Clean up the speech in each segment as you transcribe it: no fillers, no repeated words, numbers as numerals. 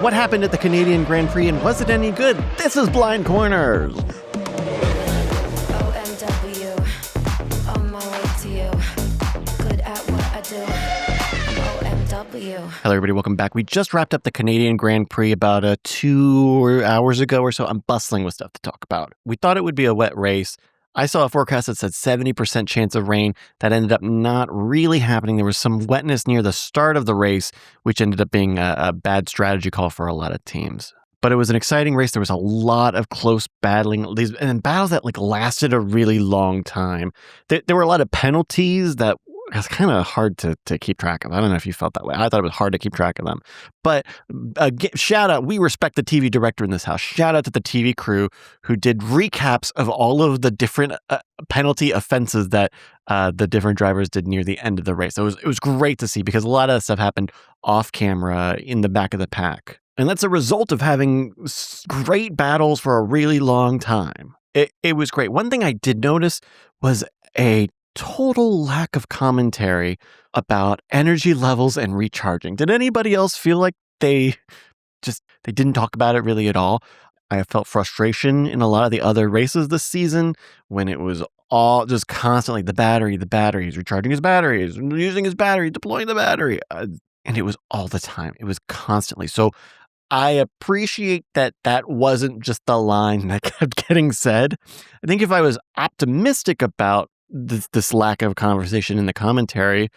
What happened at the Canadian Grand Prix and was it any good? This is Blind Corners. OMW, on my way to you. Good at what I do. I'm OMW. Hello, everybody. Welcome back. We just wrapped up the Canadian Grand Prix about 2 hours ago or so. I'm bustling with stuff to talk about. We thought it would be a wet race. I saw a forecast that said 70% chance of rain. That ended up not really happening. There was some wetness near the start of the race, which ended up being a bad strategy call for a lot of teams. But it was an exciting race. There was a lot of close battling, and battles that lasted a really long time. There were a lot of penalties that was kind of hard to keep track of. I don't know if you felt that way. I thought it was hard to keep track of them. But shout out, we respect the TV director in this house. Shout out to the TV crew who did recaps of all of the different penalty offenses that the different drivers did near the end of the race. It was great to see because a lot of that stuff happened off camera in the back of the pack. And that's a result of having great battles for a really long time. It was great. One thing I did notice was a total lack of commentary about energy levels and recharging. Did anybody else feel like they didn't talk about it really at all? I have felt frustration in a lot of the other races this season when it was all just constantly the battery, he's recharging his battery, he's using his battery, deploying the battery. And it was all the time. It was constantly. So I appreciate that wasn't just the line that kept getting said. I think if I was optimistic about this lack of conversation in the commentary,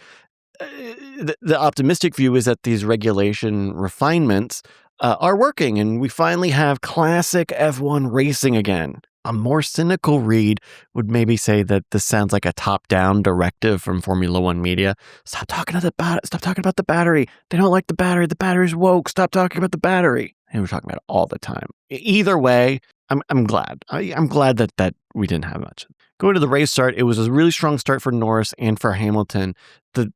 the optimistic view is that these regulation refinements are working and we finally have classic F1 racing again. A more cynical read would maybe say that this sounds like a top-down directive from Formula One media. Stop talking about the battery. They don't like the battery. The battery's woke. Stop talking about the battery. And we're talking about it all the time. Either way, I'm glad. I'm glad that we didn't have much. Going to the race start, it was a really strong start for Norris and for Hamilton.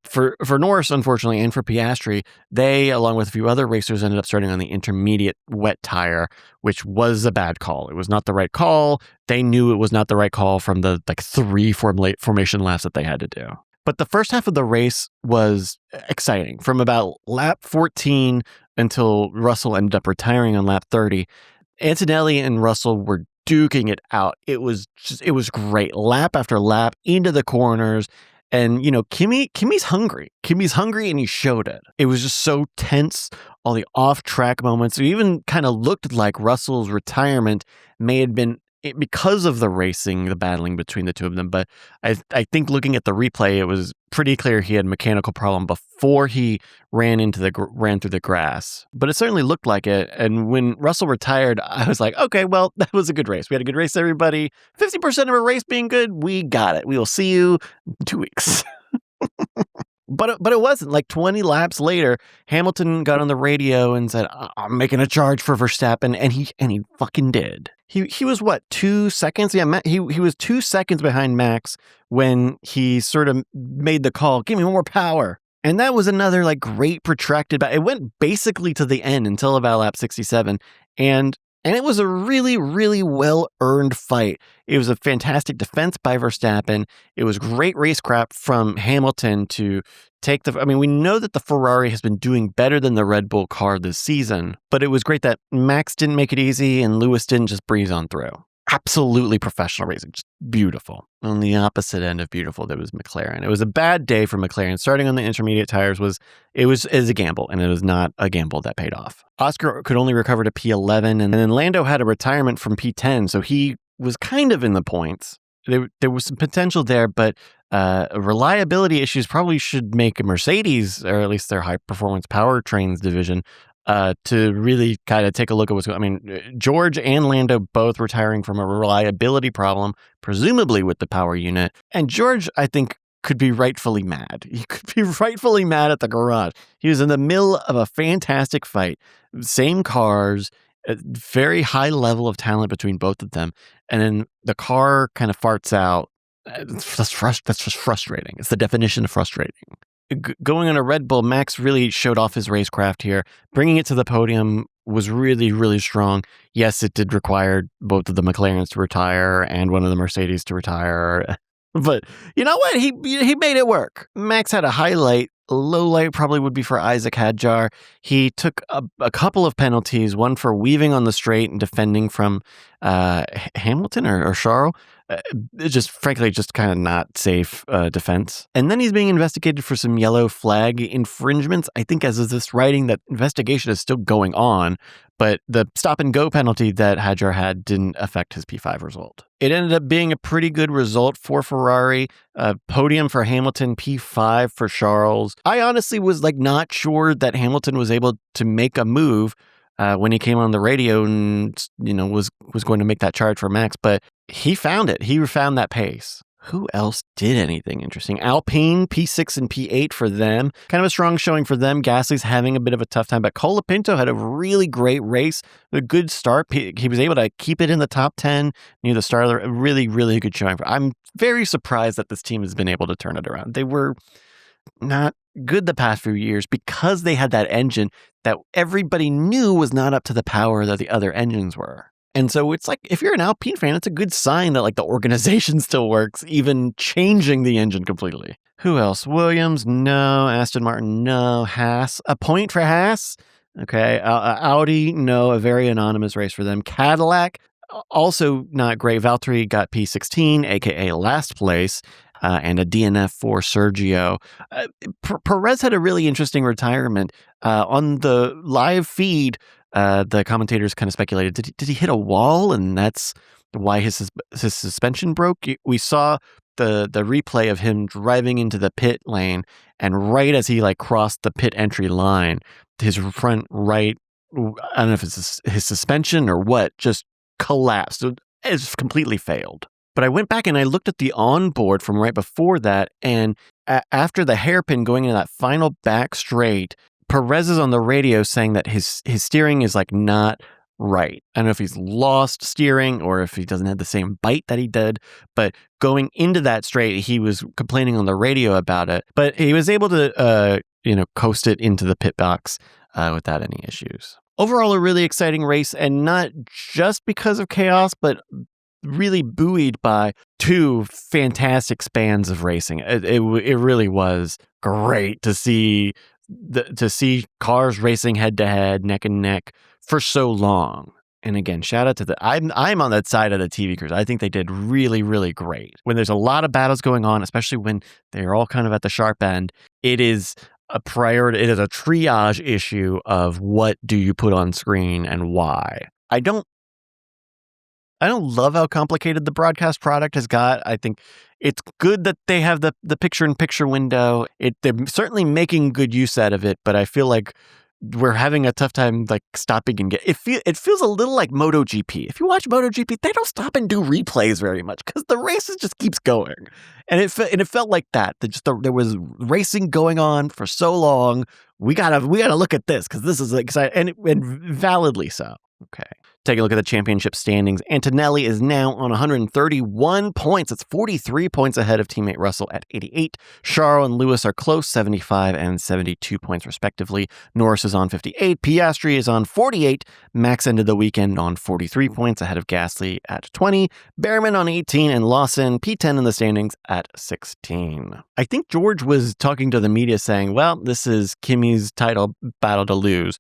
For Norris, unfortunately, and for Piastri, they, along with a few other racers, ended up starting on the intermediate wet tire, which was a bad call. It was not the right call. They knew it was not the right call from the 3 formation laps that they had to do. But the first half of the race was exciting. From about lap 14 until Russell ended up retiring on lap 30, Antonelli and Russell were duking it out. It was great. Lap after lap into the corners. And, Kimi's hungry. Kimi's hungry and he showed it. It was just so tense. All the off-track moments. It even kind of looked like Russell's retirement may have been because of the racing, the battling between the two of them. But I think looking at the replay, it was pretty clear he had a mechanical problem before he ran through the grass. But it certainly looked like it. And when Russell retired, I was like, okay, well, that was a good race. We had a good race, everybody. 50% of a race being good, we got it. We will see you in 2 weeks. But it wasn't. Like 20 laps later, Hamilton got on the radio and said, I'm making a charge for Verstappen, and he fucking did. He was what, 2 seconds? Yeah, he was 2 seconds behind Max when he sort of made the call, give me more power. And that was another great protracted battle. It went basically to the end until about lap 67. And it was a really, really well-earned fight. It was a fantastic defense by Verstappen. It was great racecraft from Hamilton to take we know that the Ferrari has been doing better than the Red Bull car this season, but it was great that Max didn't make it easy and Lewis didn't just breeze on through. Absolutely professional racing, just beautiful. On the opposite end of beautiful, there was McLaren. It was a bad day for McLaren. Starting on the intermediate tires was a gamble, and it was not a gamble that paid off. Oscar could only recover to P11, and then Lando had a retirement from P10, so he was kind of in the points. There was some potential there, but reliability issues probably should make a Mercedes, or at least their high-performance powertrains division, to really kind of take a look at what's going on. George and Lando both retiring from a reliability problem, presumably with the power unit. And George, I think, could be rightfully mad. He could be rightfully mad at the garage. He was in the middle of a fantastic fight. Same cars, a very high level of talent between both of them. And then the car kind of farts out. That's just frustrating. It's the definition of frustrating. Going on a Red Bull, Max really showed off his racecraft here. Bringing it to the podium was really, really strong. Yes, it did require both of the McLarens to retire and one of the Mercedes to retire. But you know what? He made it work. Max had a highlight low light probably would be for Isaac Hadjar. He took a couple of penalties, one for weaving on the straight and defending from Hamilton or Charles. Frankly, just kind of not safe defense. And then he's being investigated for some yellow flag infringements. I think as of this writing, that investigation is still going on, but the stop and go penalty that Hadjar had didn't affect his P5 result. It ended up being a pretty good result for Ferrari. Podium for Hamilton, P5 for Charles. I honestly was not sure that Hamilton was able to make a move when he came on the radio and was going to make that charge for Max, but he found it. He found that pace. Who else did anything interesting? Alpine, P6 and P8 for them. Kind of a strong showing for them. Gasly's having a bit of a tough time, but Colapinto had a really great race, a good start. He was able to keep it in the top 10 near the start of the really, really good showing. I'm very surprised that this team has been able to turn it around. They were not good the past few years because they had that engine that everybody knew was not up to the power that the other engines were. And so it's if you're an Alpine fan, it's a good sign that the organization still works, even changing the engine completely. Who else? Williams? No. Aston Martin? No. Haas? A point for Haas? Okay. Audi? No. A very anonymous race for them. Cadillac? Also not great. Valtteri got P16, aka last place. And a DNF for Sergio. Perez had a really interesting retirement. On the live feed, the commentators kind of speculated, did he hit a wall and that's why his suspension broke? We saw the replay of him driving into the pit lane, and right as he crossed the pit entry line, his front right, I don't know if it's his suspension or what, just collapsed. It's completely failed. But I went back and I looked at the onboard from right before that, and after the hairpin going into that final back straight, Perez is on the radio saying that his steering is not right. I don't know if he's lost steering or if he doesn't have the same bite that he did, but going into that straight, he was complaining on the radio about it, but he was able to coast it into the pit box without any issues. Overall, a really exciting race, and not just because of chaos, but really buoyed by two fantastic spans of racing. It really was great to see cars racing head to head, neck and neck for so long. And again, shout out to I'm on that side of the TV crews. I think they did really, really great. When there's a lot of battles going on, especially when they're all kind of at the sharp end, it is a priority. It is a triage issue of what do you put on screen and why. I don't love how complicated the broadcast product has got. I think it's good that they have the picture-in-picture window. They're certainly making good use out of it, but I feel like we're having a tough time stopping and it feels a little like MotoGP. If you watch MotoGP, they don't stop and do replays very much because the race just keeps going, and it felt like that. There was racing going on for so long. We gotta look at this because this is exciting and validly so. Okay. Take a look at the championship standings. Antonelli is now on 131 points. It's 43 points ahead of teammate Russell at 88. Charles and Lewis are close, 75 and 72 points respectively. Norris is on 58. Piastri is on 48. Max ended the weekend on 43 points ahead of Gasly at 20. Behrman on 18 and Lawson P10 in the standings at 16. I think George was talking to the media saying, well, this is Kimi's title battle to lose.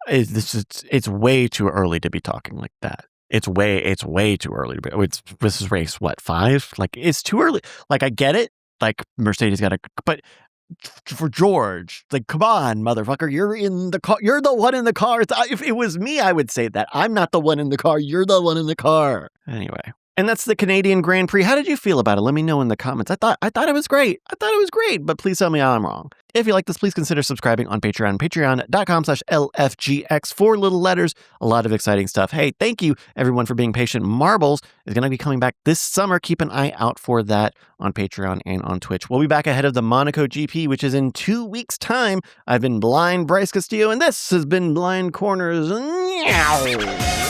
It's way too early to be talking like that. It's way too early to be. This is race 5? It's too early. I get it. Mercedes got but for George, come on, motherfucker, you're in the car. You're the one in the car. If it was me, I would say that. I'm not the one in the car. You're the one in the car. Anyway. And that's the Canadian Grand Prix. How did you feel about it? Let me know in the comments. I thought it was great. But please tell me I'm wrong. If you like this, please consider subscribing on Patreon, patreon.com/LFGX, 4 little letters, a lot of exciting stuff. Hey, thank you everyone for being patient. Marbles is going to be coming back this summer. Keep an eye out for that on Patreon and on Twitch. We'll be back ahead of the Monaco GP, which is in 2 weeks' time. I've been Blind Bryce Castillo, and this has been Blind Corners. Meow.